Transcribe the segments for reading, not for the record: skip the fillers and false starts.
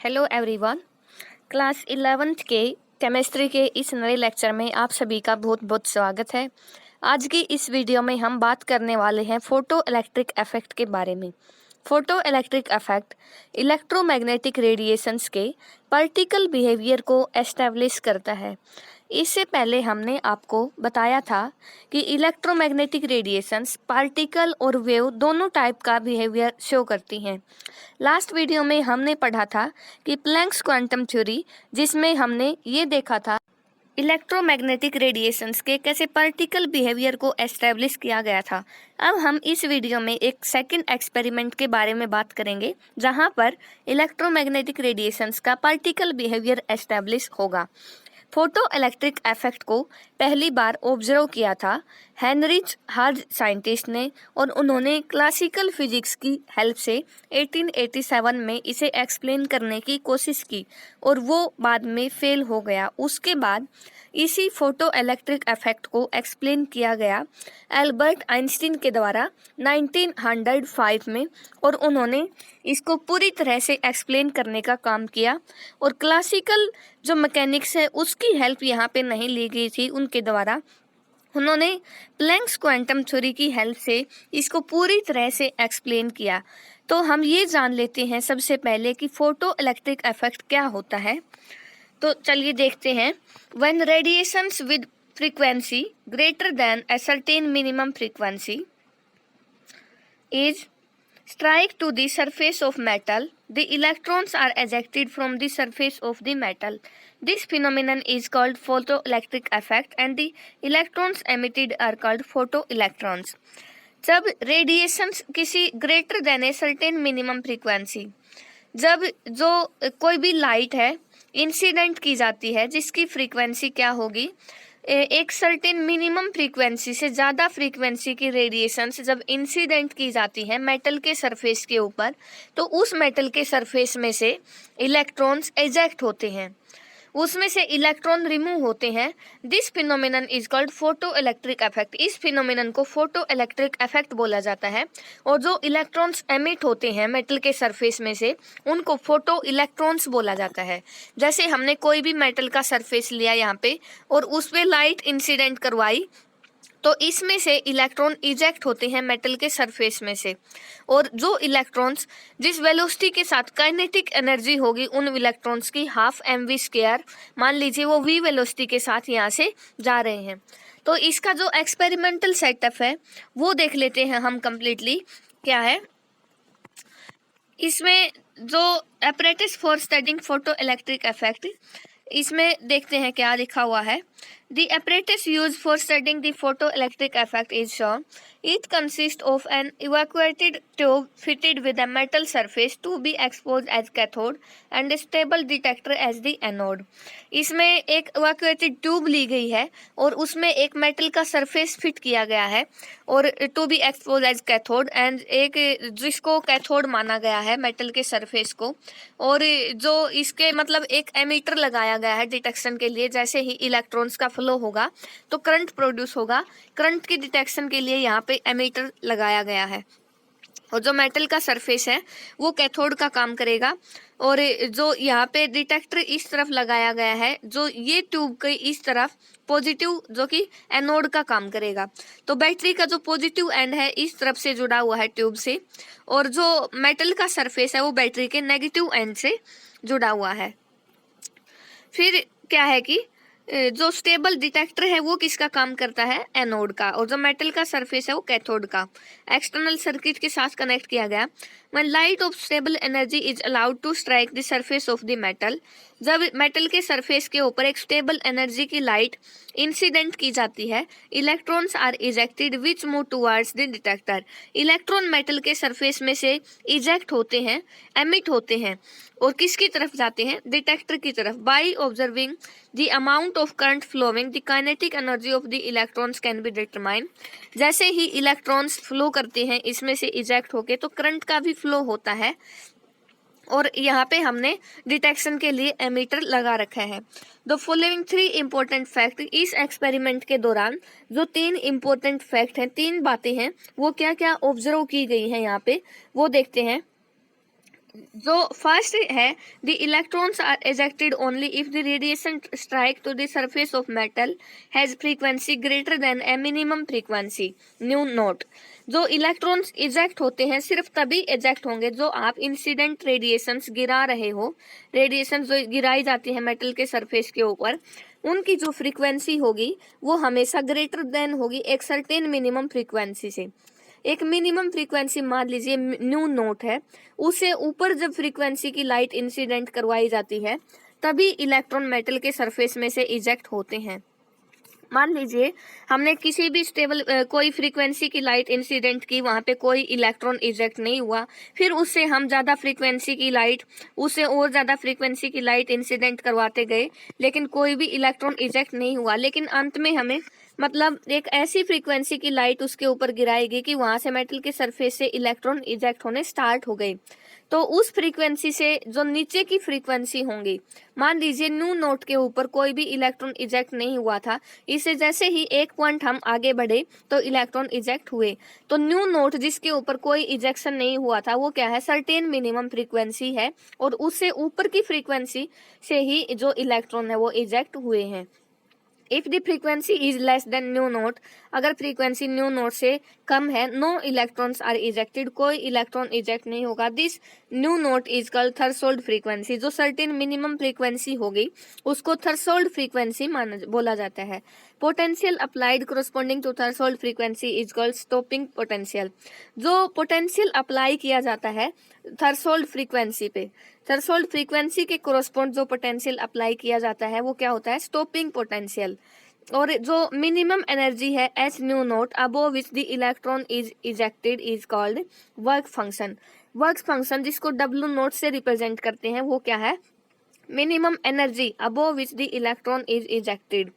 Hello everyone. Class 11th के chemistry के इस नए लेक्चर में आप सभी का बहुत बहुत स्वागत है। आज की इस वीडियो में हम बात करने वाले हैं फोटो इलेक्ट्रिक इफेक्ट के बारे में। Photo electric effect electromagnetic radiations के पार्टिकल बिहेवियर को एस्टेब्लिश करता है। इससे पहले हमने आपको बताया था कि इलेक्ट्रोमैग्नेटिक रेडिएशंस पार्टिकल और वेव दोनों टाइप का बिहेवियर शो करती हैं। लास्ट वीडियो में हमने पढ़ा था कि प्लैंक्स क्वांटम थ्योरी, जिसमें हमने ये देखा था इलेक्ट्रोमैग्नेटिक रेडिएशंस के कैसे पार्टिकल बिहेवियर को एस्टेब्लिश किया गया था। अब हम इस वीडियो में एक सेकंड एक्सपेरिमेंट के बारे में बात करेंगे, जहां पर इलेक्ट्रोमैग्नेटिक रेडिएशंस का पार्टिकल बिहेवियर एस्टेब्लिश होगा। फोटो इलेक्ट्रिक इफेक्ट को पहली बार ऑब्जर्व किया था हेनरिच हार्ज साइंटिस्ट ने, और उन्होंने क्लासिकल फिजिक्स की हेल्प से 1887 में इसे एक्सप्लेन करने की कोशिश की और वो बाद में फेल हो गया। उसके बाद इसी फोटो इलेक्ट्रिक इफेक्ट को एक्सप्लेन किया गया एल्बर्ट आइंस्टीन के द्वारा 1905 में, और उन्होंने इसको पूरी तरह से एक्सप्लेन करने का काम किया। और क्लासिकल जो मैकेनिक्स है उसकी हेल्प यहाँ पे नहीं ली गई थी उनके द्वारा। उन्होंने प्लैंक्स क्वांटम थ्योरी की हेल्प से इसको पूरी तरह से एक्सप्लेन किया। तो हम ये जान लेते हैं सबसे पहले कि फोटो इलेक्ट्रिक इफेक्ट क्या होता है। तो चलिए देखते हैं। When radiations with frequency greater then a certain minimum frequency is strike to the surface of metal, the electrons are ejected from the surface of the metal. This phenomenon is called photoelectric effect and the electrons emitted are called photoelectrons. जब radiations किसी greater than a certain minimum frequency, जब जो कोई भी light है incident की जाती है जिसकी फ्रीक्वेंसी क्या होगी, एक सर्टेन मिनिमम फ्रीक्वेंसी से ज़्यादा फ्रीक्वेंसी की रेडिएशंस जब इंसिडेंट की जाती है मेटल के सरफेस के ऊपर, तो उस मेटल के सरफेस में से इलेक्ट्रॉन्स एजेक्ट होते हैं, उसमें से इलेक्ट्रॉन रिमूव होते हैं। This phenomenon is called photo electric effect. इस फिनोमिनन को फोटो इलेक्ट्रिक इफेक्ट बोला जाता है। और जो इलेक्ट्रॉन्स एमिट होते हैं मेटल के सरफेस में से, उनको फोटो इलेक्ट्रॉन्स बोला जाता है। जैसे हमने कोई भी मेटल का सरफेस लिया यहाँ पे और उस पर लाइट इंसिडेंट करवाई, तो इसमें से इलेक्ट्रॉन इजेक्ट होते हैं मेटल के सरफेस में से, और जो इलेक्ट्रॉन्स जिस वेलोसिटी के साथ काइनेटिक एनर्जी होगी उन इलेक्ट्रॉन्स की हाफ mv², मान लीजिए वो v वेलोसिटी के साथ यहाँ से जा रहे हैं। तो इसका जो एक्सपेरिमेंटल सेटअप है वो देख लेते हैं हम कंप्लीटली क्या है। इसमें जो apparatus for studying photo electric effect, इसमें देखते हैं क्या लिखा हुआ है। The apparatus used for studying the photoelectric effect is shown. It consists of an evacuated tube fitted with a metal surface to be exposed as cathode and a stable detector as the anode. इसमें एक evacuated tube ली गई है और उसमें एक metal का surface fit किया गया है और to be exposed as cathode, and एक जिसको कैथोड माना गया है मेटल के सरफेस को, और जो इसके मतलब एक एमीटर लगाया गया है डिटेक्शन के लिए। जैसे ही इलेक्ट्रॉन्स का फ्लो होगा तो करंट प्रोड्यूस होगा, करंट की डिटेक्शन के लिए यहाँ पे एमीटर लगाया गया है। और जो मेटल का सरफेस है वो कैथोड का काम करेगा, और जो यहाँ पे डिटेक्टर इस तरफ लगाया गया है, जो ये ट्यूब के इस तरफ पॉजिटिव जो कि एनोड का काम करेगा। तो बैटरी का जो पॉजिटिव एंड है इस तरफ से जुड़ा हुआ है ट्यूब से, और जो मेटल का सरफेस है वो बैटरी के नेगेटिव एंड से जुड़ा हुआ है। फिर क्या है कि जो स्टेबल डिटेक्टर है वो किसका काम करता है, एनोड का, और जो मेटल का सरफेस है वो कैथोड का। एक्सटर्नल सर्किट के साथ कनेक्ट किया गया। When light of stable energy is allowed to strike the surface of the metal, जब मेटल के सरफेस के ऊपर एक स्टेबल एनर्जी की लाइट इंसिडेंट की जाती है, electrons are ejected which move towards the detector. Electron metal के सरफेस में से इजेक्ट होते हैं, एमिट होते हैं, और किसकी तरफ जाते हैं, डिटेक्टर की तरफ। By observing the amount of current flowing the kinetic energy of the electrons can be determine. जैसे ही इलेक्ट्रॉन्स फ्लो करते हैं इसमें से इजेक्ट होके, तो करंट का भी फ्लो होता है, और यहाँ पे हमने डिटेक्शन के लिए एमीटर लगा रखा है। द फॉलोइंग 3 इंपॉर्टेंट फैक्ट, इस एक्सपेरिमेंट के दौरान जो 3 इंपॉर्टेंट फैक्ट हैं, 3 बातें हैं, वो क्या क्या ऑब्जर्व की गई हैं यहाँ पे वो देखते हैं। जो फर्स्ट है, the electrons are ejected only if the radiation strike to the surface of metal has frequency greater than a minimum frequency nu naught. जो इलेक्ट्रॉन्स इजेक्ट होते हैं सिर्फ तभी इजेक्ट होंगे जो आप इंसिडेंट रेडिएशंस गिरा रहे हो, रेडिएशन जो गिराई जाती है मेटल के सरफेस के ऊपर, उनकी जो फ्रीक्वेंसी होगी वो हमेशा ग्रेटर देन होगी एक सर्टेन मिनिमम फ्रीक्वेंसी से। एक मिनिमम फ्रीक्वेंसी मान लीजिए न्यू नोट है, उसे ऊपर जब फ्रीक्वेंसी की लाइट इंसिडेंट करवाई जाती है तभी इलेक्ट्रॉन मेटल के सरफेस में से इजेक्ट होते हैं। मान लीजिए हमने किसी भी स्टेबल कोई फ्रीक्वेंसी की लाइट इंसिडेंट की, वहां पे कोई इलेक्ट्रॉन इजेक्ट नहीं हुआ, फिर उससे हम ज्यादा फ्रीक्वेंसी की लाइट, उससे और ज्यादा फ्रीक्वेंसी की लाइट इंसिडेंट करवाते गए लेकिन कोई भी इलेक्ट्रॉन इजेक्ट नहीं हुआ, लेकिन अंत में हमें मतलब एक ऐसी फ्रीक्वेंसी की लाइट उसके ऊपर गिराएगी कि वहां से मेटल के सरफेस से इलेक्ट्रॉन इजेक्ट होने स्टार्ट हो गए। तो उस फ्रीक्वेंसी से जो नीचे की फ्रीक्वेंसी होंगी, मान लीजिए न्यू नोट के ऊपर कोई भी इलेक्ट्रॉन इजेक्ट नहीं हुआ था, इससे जैसे ही एक पॉइंट हम आगे बढ़े तो इलेक्ट्रॉन इजेक्ट हुए। तो न्यू नोट जिसके ऊपर कोई इजेक्शन नहीं हुआ था वो क्या है, सर्टेन मिनिमम फ्रीक्वेंसी है, और उससे ऊपर की फ्रीक्वेंसी से ही जो इलेक्ट्रॉन है वो इजेक्ट हुए हैं। If the frequency is less than nu naught, अगर फ्रीक्वेंसी न्यू नोट से कम है, नो इलेक्ट्रॉन्स आर इजेक्टेड, कोई इलेक्ट्रॉन इजेक्ट नहीं होगा। This nu naught is called threshold frequency. जो सर्टेन मिनिमम फ्रीक्वेंसी होगी उसको थ्रेशोल्ड फ्रीक्वेंसी माना बोला जाता है। Potential applied corresponding to threshold frequency is called stopping potential. जो पोटेंशियल अप्लाई किया जाता है थ्रेशोल्ड फ्रीक्वेंसी पे, थ्रेशोल्ड फ्रीक्वेंसी के कोरोस्पोंड जो पोटेंशियल अप्लाई किया जाता है वो क्या होता है, स्टॉपिंग पोटेंशियल। और जो मिनिमम एनर्जी है H new note above which the electron is ejected is called work function. Work function जिसको डब्ल्यू नोट से रिप्रेजेंट करते हैं वो क्या है, minimum energy above which the electron is ejected.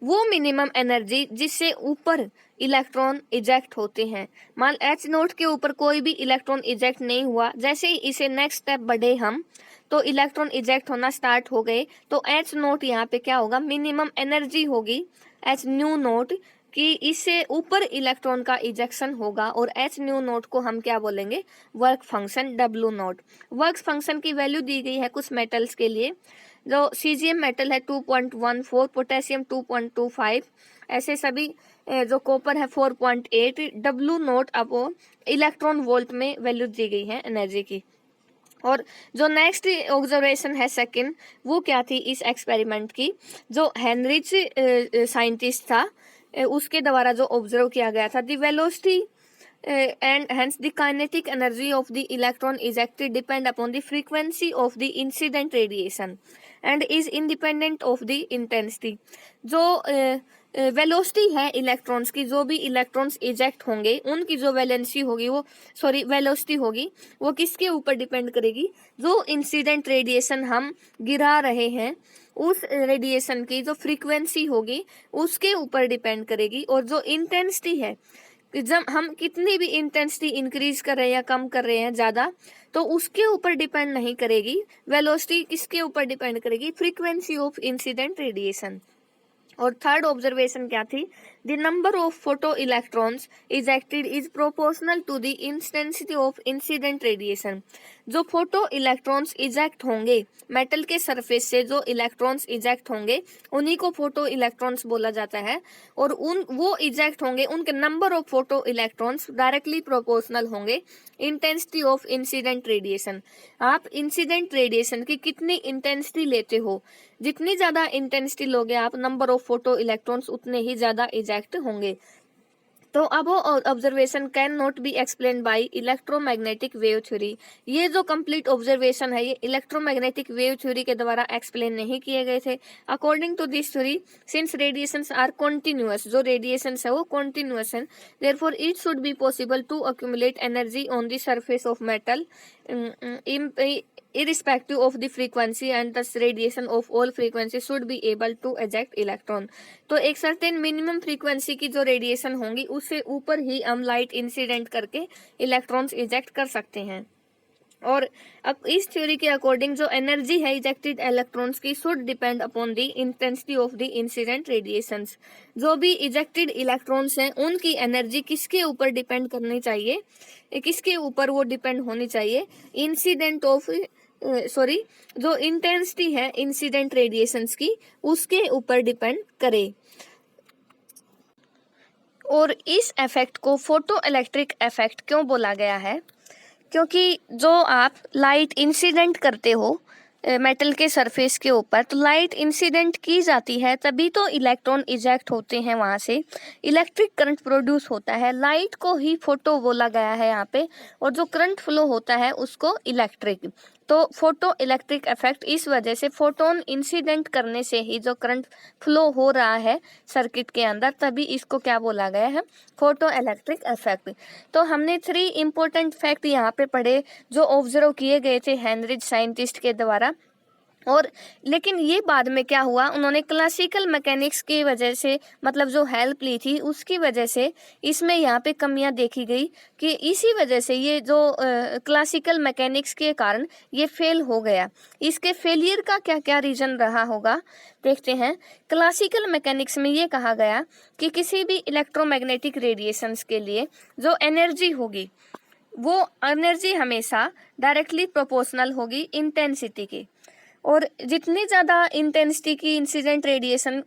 वो मिनिमम एनर्जी जिससे ऊपर इलेक्ट्रॉन इजेक्ट होते हैं। मान एच नोट के ऊपर कोई भी इलेक्ट्रॉन इजेक्ट नहीं हुआ, जैसे ही इसे नेक्स्ट स्टेप बढ़े हम तो इलेक्ट्रॉन इजेक्ट होना स्टार्ट हो गए, तो एच नोट यहाँ पे क्या होगा, मिनिमम एनर्जी होगी एच न्यू नोट कि इससे ऊपर इलेक्ट्रॉन का इजेक्शन होगा, और एच न्यू नोट को हम क्या बोलेंगे, work function W note. Work function की वैल्यू दी गई है कुछ मेटल्स के लिए। जो सीजियम मेटल है 2.14, पोटेशियम 2.25, ऐसे सभी जो कॉपर है 4.8, W naught upon electron volt में वैल्यू दी गई है एनर्जी की। और जो नेक्स्ट ऑब्जर्वेशन है सेकंड, वो क्या थी इस एक्सपेरिमेंट की, जो हेनरिच साइंटिस्ट था उसके द्वारा जो ऑब्जर्व किया गया था, the velocity and hence the kinetic energy of the electron ejected depend upon the frequency of the incident radiation and is independent of the intensity। जो वेलोसिटी है इलेक्ट्रॉन्स की, जो भी इलेक्ट्रॉन्स इजेक्ट होंगे उनकी जो वैलेंसी होगी वो वेलोसिटी होगी वो किसके ऊपर डिपेंड करेगी, जो इंसिडेंट रेडिएशन हम गिरा रहे हैं उस रेडिएशन की जो फ्रीक्वेंसी होगी उसके ऊपर डिपेंड करेगी। और जो इंटेंसिटी है, जब हम कितनी भी इंटेंसिटी इंक्रीज कर रहे हैं या कम कर रहे हैं ज्यादा, तो उसके ऊपर डिपेंड नहीं करेगी। वेलोसिटी किसके ऊपर डिपेंड करेगी, फ्रीक्वेंसी ऑफ इंसिडेंट रेडिएशन। और थर्ड ऑब्जर्वेशन क्या थी, the number of photo electrons ejected is proportional to the intensity of incident radiation. जो फोटो इलेक्ट्रॉन्स इजेक्ट होंगे मेटल के सरफेस से, जो इलेक्ट्रॉन्स इजेक्ट होंगे उन्हीं को फोटो इलेक्ट्रॉन्स बोला जाता है, और वो इजेक्ट होंगे उनके number of photo electrons directly proportional होंगे इंटेंसिटी ऑफ इंसिडेंट रेडिएशन। आप इंसिडेंट रेडिएशन की कितनी इंटेंसिटी लेते हो, जितनी ज्यादा इंटेंसिटी लोगे आप, नंबर ऑफ फोटो इलेक्ट्रॉन्स उतने ही ज्यादा इजेक्ट होंगे। तो अब observation can not be explain by electromagnetic wave theory. ये जो कंप्लीट ऑब्जर्वेशन है ये इलेक्ट्रोमैग्नेटिक वेव थ्योरी के द्वारा एक्सप्लेन नहीं किए गए थे। According to this theory, since radiations are continuous, जो रेडिएशंस है वो कॉन्टिन्यूअस है, therefore it should be possible to accumulate energy on the surface of metal irrespective of the frequency, and thus radiation of all frequencies should be able to eject electron। तो एक certain minimum frequency की जो radiation होंगी उससे ऊपर ही हम light incident करके electrons eject कर सकते हैं। और अब इस थ्योरी के अकॉर्डिंग जो एनर्जी है इजेक्टेड इलेक्ट्रॉन्स की should depend upon the intensity of the incident radiations. जो भी इजेक्टेड इलेक्ट्रॉन्स हैं उनकी एनर्जी किसके ऊपर डिपेंड करनी चाहिए, किसके ऊपर वो डिपेंड होनी चाहिए, इंसिडेंट ऑफ जो इंटेंसिटी है इंसिडेंट रेडिएशंस की उसके ऊपर डिपेंड करे। और इस इफेक्ट को फोटो इलेक्ट्रिक इफेक्ट क्यों बोला गया है, क्योंकि जो आप लाइट इंसिडेंट करते हो मेटल के सरफेस के ऊपर, तो लाइट इंसिडेंट की जाती है तभी तो इलेक्ट्रॉन इजेक्ट होते हैं, वहाँ से इलेक्ट्रिक करंट प्रोड्यूस होता है। लाइट को ही फोटो बोला गया है यहाँ पे, और जो करंट फ्लो होता है उसको इलेक्ट्रिक। तो फोटो इलेक्ट्रिक इफेक्ट इस वजह से फोटोन इंसिडेंट करने से ही जो करंट फ्लो हो रहा है सर्किट के अंदर, तभी इसको क्या बोला गया है, फोटो इलेक्ट्रिक इफेक्ट। तो हमने 3 इंपॉर्टेंट फैक्ट यहाँ पे पढ़े जो ऑब्जर्व किए गए थे हेनरिच साइंटिस्ट के द्वारा। और लेकिन ये बाद में क्या हुआ, उन्होंने क्लासिकल मैकेनिक्स की वजह से मतलब जो हेल्प ली थी उसकी वजह से इसमें यहाँ पे कमियां देखी गई कि इसी वजह से ये जो क्लासिकल मैकेनिक्स के कारण ये फेल हो गया। इसके फेलियर का क्या क्या रीजन रहा होगा देखते हैं। क्लासिकल मैकेनिक्स में ये कहा गया कि किसी भी इलेक्ट्रोमैग्नेटिक रेडिएशंस के लिए जो एनर्जी होगी वो एनर्जी हमेशा डायरेक्टली प्रोपोर्शनल होगी इंटेंसिटी की, और जितनी ज़्यादा इंटेंसिटी की इंसिडेंट रेडिएशन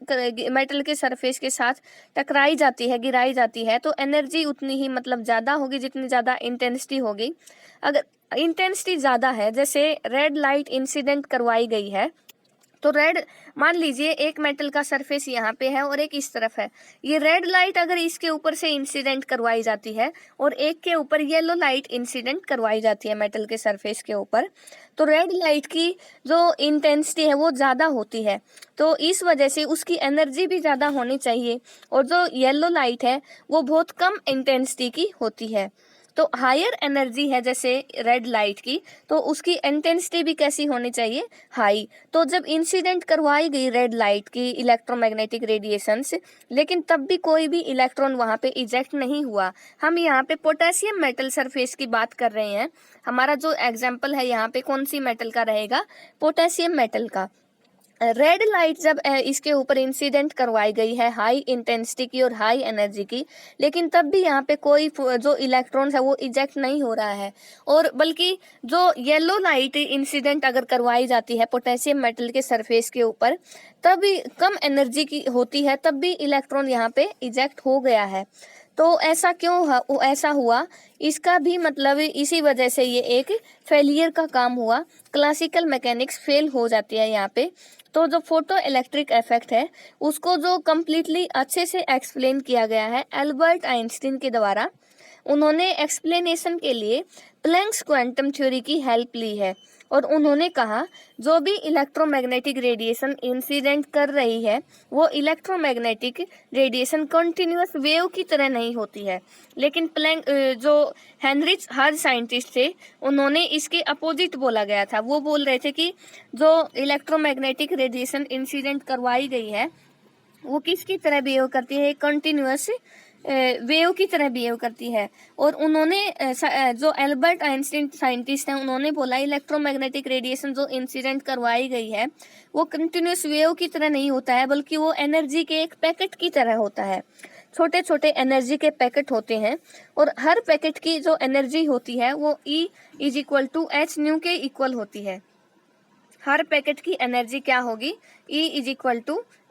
मेटल के सरफेस के साथ टकराई जाती है, गिराई जाती है, तो एनर्जी उतनी ही मतलब ज़्यादा होगी जितनी ज़्यादा इंटेंसिटी होगी। अगर इंटेंसिटी ज़्यादा है, जैसे रेड लाइट इंसिडेंट करवाई गई है, तो रेड मान लीजिए एक मेटल का सरफेस यहाँ पे है और एक इस तरफ है, ये रेड लाइट अगर इसके ऊपर से इंसिडेंट करवाई जाती है और एक के ऊपर येलो लाइट इंसिडेंट करवाई जाती है मेटल के सरफेस के ऊपर, तो रेड लाइट की जो इंटेंसिटी है वो ज़्यादा होती है, तो इस वजह से उसकी एनर्जी भी ज़्यादा होनी चाहिए, और जो येलो लाइट है वो बहुत कम इंटेंसिटी की होती है। तो हायर एनर्जी है जैसे रेड लाइट की, तो उसकी इंटेंसिटी भी कैसी होनी चाहिए, हाई। तो जब इंसिडेंट करवाई गई रेड लाइट की इलेक्ट्रोमैग्नेटिक रेडिएशंस, लेकिन तब भी कोई भी इलेक्ट्रॉन वहाँ पे इजेक्ट नहीं हुआ। हम यहाँ पे पोटेशियम मेटल सरफेस की बात कर रहे हैं, हमारा जो एग्जाम्पल है यहाँ पे कौन सी मेटल का रहेगा, पोटेशियम मेटल का। रेड लाइट जब इसके ऊपर इंसिडेंट करवाई गई है हाई इंटेंसिटी की और हाई एनर्जी की, लेकिन तब भी यहाँ पे कोई जो इलेक्ट्रॉन्स है वो इजेक्ट नहीं हो रहा है, और बल्कि जो येलो लाइट इंसिडेंट अगर करवाई जाती है पोटेशियम मेटल के सरफेस के ऊपर, तब भी कम एनर्जी की होती है, तब भी इलेक्ट्रॉन यहाँ पे इजेक्ट हो गया है। तो ऐसा क्यों ऐसा हुआ, इसका भी मतलब इसी वजह से ये एक फेलियर का काम हुआ, क्लासिकल मैकेनिक्स फेल हो जाती है यहाँ पे। तो जो फोटो इलेक्ट्रिक इफेक्ट है उसको जो कम्प्लीटली अच्छे से एक्सप्लेन किया गया है एल्बर्ट आइंस्टीन के द्वारा। उन्होंने एक्सप्लेनेशन के लिए प्लैंक्स क्वांटम थ्योरी की हेल्प ली है, और उन्होंने कहा जो भी इलेक्ट्रोमैग्नेटिक रेडिएशन इंसिडेंट कर रही है वो इलेक्ट्रोमैग्नेटिक रेडिएशन कंटिन्यूअस वेव की तरह नहीं होती है, लेकिन प्लैंक जो हेनरिच हर्ट्ज साइंटिस्ट थे उन्होंने इसके अपोजिट बोला गया था। वो बोल रहे थे कि जो इलेक्ट्रोमैग्नेटिक रेडिएशन इंसिडेंट करवाई गई है वो किसकी तरह बिहेव करती है, कंटिन्यूअस वेव की तरह बिहेव करती है। और उन्होंने जो एल्बर्ट आइंस्टीन साइंटिस्ट हैं उन्होंने बोला इलेक्ट्रोमैग्नेटिक रेडिएशन जो इंसिडेंट करवाई गई है वो कंटिन्यूअस वेव की तरह नहीं होता है, बल्कि वो एनर्जी के एक पैकेट की तरह होता है। छोटे छोटे एनर्जी के पैकेट होते हैं, और हर पैकेट की जो एनर्जी होती है वो E = h के इक्वल होती है। हर पैकेट की एनर्जी क्या होगी, E =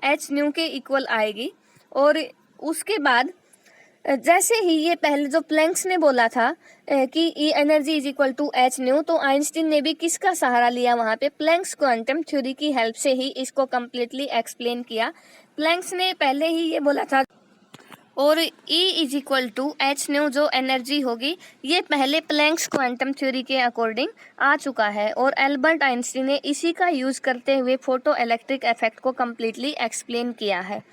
h के इक्वल आएगी। और उसके बाद जैसे ही ये पहले जो प्लैंक्स ने बोला था कि E एनर्जी = h, तो आइंस्टीन ने भी किसका सहारा लिया वहाँ पे, प्लैंक्स क्वांटम थ्योरी की हेल्प से ही इसको कम्प्लीटली एक्सप्लेन किया। प्लैंक्स ने पहले ही ये बोला था, और E = h जो एनर्जी होगी ये पहले प्लैंक्स क्वांटम थ्योरी के अकॉर्डिंग आ चुका है, और एल्बर्ट आइंस्टीन ने इसी का यूज़ करते हुए फोटो इलेक्ट्रिक इफेक्ट को कम्प्लीटली एक्सप्लेन किया है।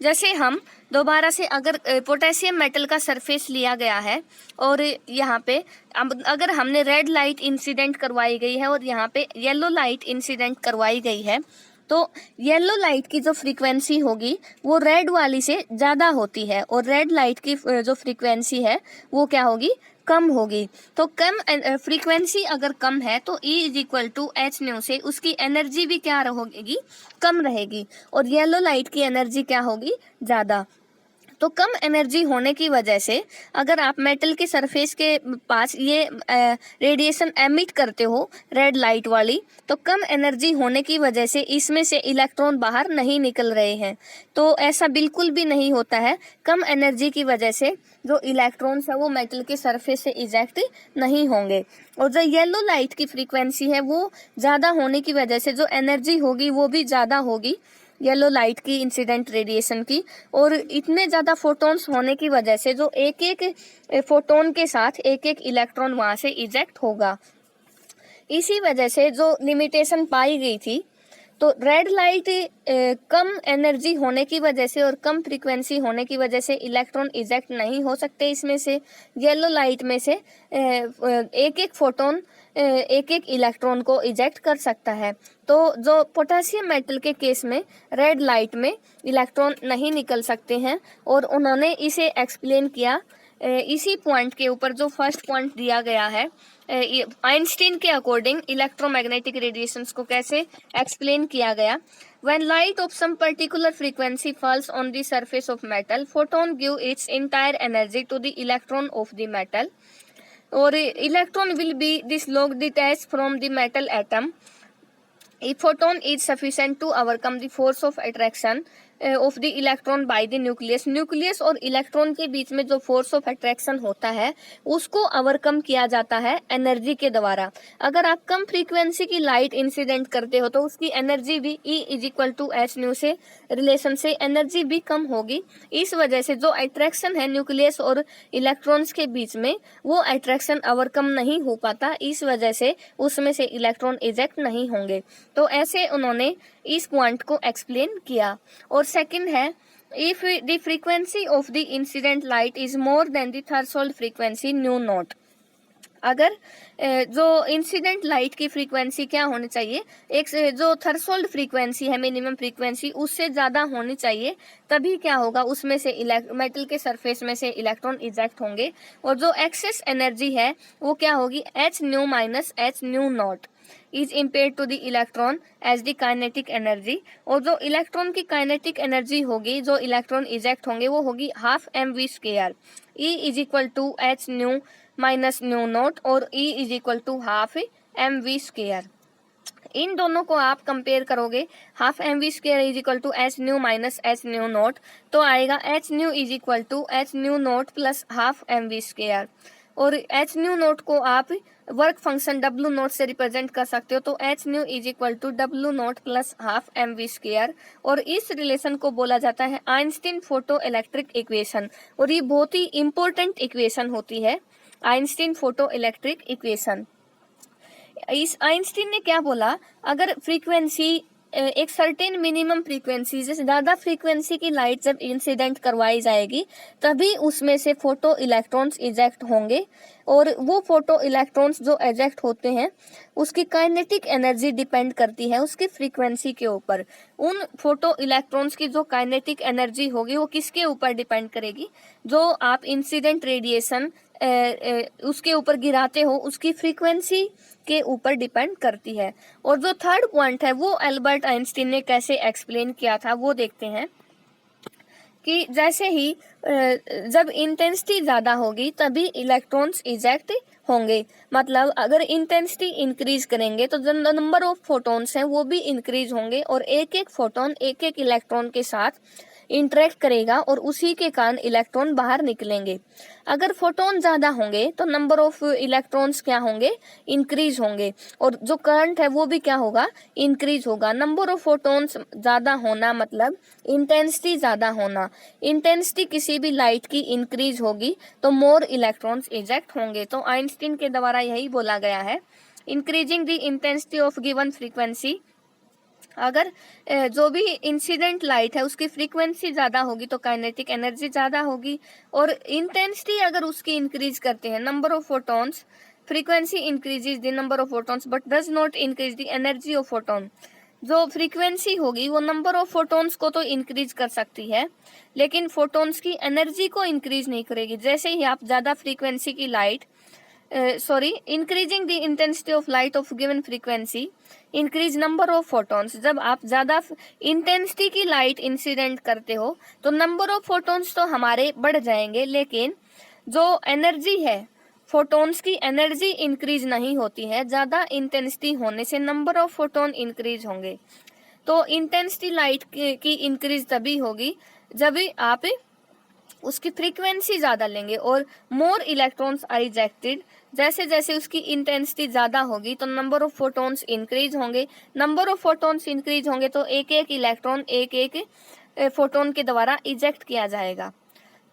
जैसे हम दोबारा से अगर पोटेशियम मेटल का सरफेस लिया गया है और यहाँ पे अब अगर हमने रेड लाइट इंसिडेंट करवाई गई है और यहाँ पे येलो लाइट इंसिडेंट करवाई गई है, तो येलो लाइट की जो फ्रीक्वेंसी होगी वो रेड वाली से ज़्यादा होती है, और रेड लाइट की जो फ्रीक्वेंसी है वो क्या होगी, कम होगी। तो कम फ्रीक्वेंसी अगर कम है तो E is equal to h nu से उसकी एनर्जी भी क्या रहेगी, कम रहेगी, और येलो लाइट की एनर्जी क्या होगी, ज़्यादा। तो कम एनर्जी होने की वजह से अगर आप मेटल के सरफेस के पास ये रेडिएशन एमिट करते हो रेड लाइट वाली, तो कम एनर्जी होने की वजह से इसमें से इलेक्ट्रॉन बाहर नहीं निकल रहे हैं। तो ऐसा बिल्कुल भी नहीं होता है, कम एनर्जी की वजह से जो इलेक्ट्रॉन्स है वो मेटल के सरफेस से इजेक्ट नहीं होंगे। और जो येलो लाइट की फ्रीक्वेंसी है वो ज़्यादा होने की वजह से जो एनर्जी होगी वो भी ज़्यादा होगी येलो लाइट की इंसिडेंट रेडिएशन की, और इतने ज़्यादा फोटॉन्स होने की वजह से जो एक एक फोटोन के साथ एक एक इलेक्ट्रॉन वहाँ से इजेक्ट होगा। इसी वजह से जो लिमिटेशन पाई गई थी, तो रेड लाइट कम एनर्जी होने की वजह से और कम फ्रीक्वेंसी होने की वजह से इलेक्ट्रॉन इजेक्ट नहीं हो सकते इसमें से। येलो लाइट में से एक एक फोटोन एक एक इलेक्ट्रॉन को इजेक्ट कर सकता है। तो जो पोटेशियम मेटल के केस में रेड लाइट में इलेक्ट्रॉन नहीं निकल सकते हैं, और उन्होंने इसे एक्सप्लेन किया इसी पॉइंट के ऊपर जो फर्स्ट पॉइंट दिया गया है आइंस्टीन के अकॉर्डिंग इलेक्ट्रोमैग्नेटिक रेडिएशंस को कैसे एक्सप्लेन किया गया। When light of some particular frequency falls on the surface of metal, photon give its entire energy to the electron of the metal, or electron will be dislodged detached from the metal atom. A photon is sufficient to overcome the force of attraction of the electron by the nucleus. Nucleus और electron के बीच में जो force of attraction होता है उसको overcome किया जाता है एनर्जी के द्वारा। अगर आप कम फ्रीक्वेंसी की लाइट इंसिडेंट करते हो तो उसकी एनर्जी भी E is equal to h nu से रिलेशन से एनर्जी भी कम होगी। इस वजह से जो अट्रैक्शन है न्यूक्लियस और इलेक्ट्रॉन्स के बीच में वो अट्रैक्शन ओवरकम नहीं हो पाता, इस वजह से उसमें से इलेक्ट्रॉन इजेक्ट नहीं होंगे। तो ऐसे उन्होंने इस पॉइंट को एक्सप्लेन किया। और सेकंड है, if the frequency of the incident light is more than the threshold frequency new not. अगर जो इंसिडेंट लाइट की फ्रीक्वेंसी क्या होनी चाहिए, एक जो थ्रेशोल्ड फ्रीक्वेंसी है मिनिमम फ्रीक्वेंसी उससे ज़्यादा होनी चाहिए, तभी क्या होगा उसमें से मेटल के सरफेस में से इलेक्ट्रॉन इजेक्ट होंगे। और जो एक्सेस एनर्जी है वो क्या होगी, h nu minus h nu naught is impaired to the electron as the kinetic energy. और जो इलेक्ट्रॉन की काइनेटिक एनर्जी होगी, जो इलेक्ट्रॉन इजेक्ट होंगे वो होगी half mv square. E is equal to h nu minus nu naught और E is equal to half mv square. इन दोनों को आप कंपेयर करोगे, half mv square is equal to h nu minus h nu naught, तो आएगा h nu is equal to h nu naught plus half mv square. और h nu naught को आप वर्क फंक्शन डब्ल्यू नॉट से represent कर सकते हो, तो h nu is equal to W naught plus half mv square. और इस रिलेशन को बोला जाता है आइंस्टीन फोटो इलेक्ट्रिक इक्वेशन, और ये बहुत ही इंपॉर्टेंट इक्वेशन होती है आइंस्टीन फोटो इलेक्ट्रिक इक्वेशन। इस आइंस्टीन ने क्या बोला, अगर फ्रीक्वेंसी एक सर्टेन मिनिमम फ्रीक्वेंसी से ज़्यादा फ्रीक्वेंसी की लाइट जब इंसिडेंट करवाई जाएगी तभी उसमें से फोटो इलेक्ट्रॉन्स इजेक्ट होंगे। और वो फोटो इलेक्ट्रॉन्स जो इजेक्ट होते हैं उसकी काइनेटिक एनर्जी डिपेंड करती है उसकी फ्रीक्वेंसी के ऊपर। उन फोटो इलेक्ट्रॉन्स की जो काइनेटिक एनर्जी होगी वो किसके ऊपर डिपेंड करेगी, जो आप इंसिडेंट रेडिएशन उसके ऊपर गिराते हो उसकी फ्रीक्वेंसी के ऊपर डिपेंड करती है। और जो थर्ड पॉइंट है वो एल्बर्ट आइंस्टीन ने कैसे एक्सप्लेन किया था वो देखते हैं कि जैसे ही जब इंटेंसिटी ज़्यादा होगी तभी इलेक्ट्रॉन्स इजेक्ट होंगे। मतलब अगर इंटेंसिटी इंक्रीज करेंगे तो जो नंबर ऑफ फोटॉन्स हैं वो भी इंक्रीज होंगे और एक एक फोटॉन एक एक इलेक्ट्रॉन के साथ इंटरेक्ट करेगा और उसी के कारण इलेक्ट्रॉन बाहर निकलेंगे। अगर फोटॉन ज़्यादा होंगे तो नंबर ऑफ इलेक्ट्रॉन्स क्या होंगे, इंक्रीज होंगे, और जो करंट है वो भी क्या होगा, इंक्रीज होगा। नंबर ऑफ फोटॉन्स ज़्यादा होना मतलब इंटेंसिटी ज़्यादा होना। इंटेंसिटी किसी भी लाइट की इंक्रीज होगी तो मोर इलेक्ट्रॉन्स इजेक्ट होंगे। तो आइंस्टीन के द्वारा यही बोला गया है, increasing the intensity of given frequency. अगर जो भी इंसिडेंट लाइट है उसकी फ्रीक्वेंसी ज़्यादा होगी तो काइनेटिक एनर्जी ज़्यादा होगी, और इंटेंसिटी अगर उसकी इंक्रीज करते हैं, number of photons, frequency increases the number of photons but does not increase the energy of photon. जो फ्रीक्वेंसी होगी वो नंबर ऑफ फोटॉन्स को तो इंक्रीज कर सकती है लेकिन फोटॉन्स की एनर्जी को इंक्रीज नहीं करेगी। जैसे ही आप ज़्यादा फ्रीक्वेंसी की light increasing the intensity of light of given frequency increase number of photons. जब आप ज़्यादा इंटेंसिटी की लाइट इंसिडेंट करते हो तो नंबर ऑफ फोटॉन्स तो हमारे बढ़ जाएंगे, लेकिन जो एनर्जी है, फोटॉन्स की एनर्जी इंक्रीज नहीं होती है। ज़्यादा इंटेंसिटी होने से नंबर ऑफ फोटोन इंक्रीज होंगे। तो इंटेंसिटी लाइट की इंक्रीज तभी होगी जब आप उसकी फ्रीक्वेंसी ज़्यादा लेंगे और मोर इलेक्ट्रॉन्स आर इजेक्टेड। जैसे जैसे उसकी इंटेंसिटी ज़्यादा होगी तो नंबर ऑफ फोटॉन्स इंक्रीज होंगे। नंबर ऑफ फोटॉन्स इंक्रीज होंगे तो एक एक इलेक्ट्रॉन एक एक फोटोन के द्वारा इजेक्ट किया जाएगा।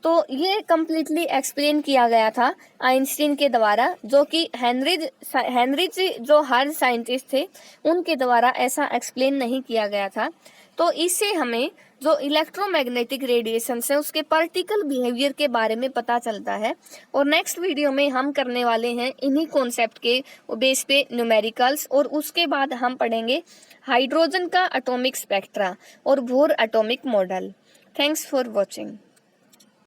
तो ये कम्प्लीटली एक्सप्लेन किया गया था आइंस्टीन के द्वारा, जो कि हेनरिच जो हार्ड साइंटिस्ट थे उनके द्वारा ऐसा एक्सप्लेन नहीं किया गया था। तो इससे हमें जो इलेक्ट्रोमैग्नेटिक रेडिएशन है उसके पार्टिकल बिहेवियर के बारे में पता चलता है। और नेक्स्ट वीडियो में हम करने वाले हैं इन्हीं कॉन्सेप्ट के बेस पे न्यूमेरिकल्स, और उसके बाद हम पढ़ेंगे हाइड्रोजन का एटॉमिक स्पेक्ट्रा और bore atomic model. Thanks for watching.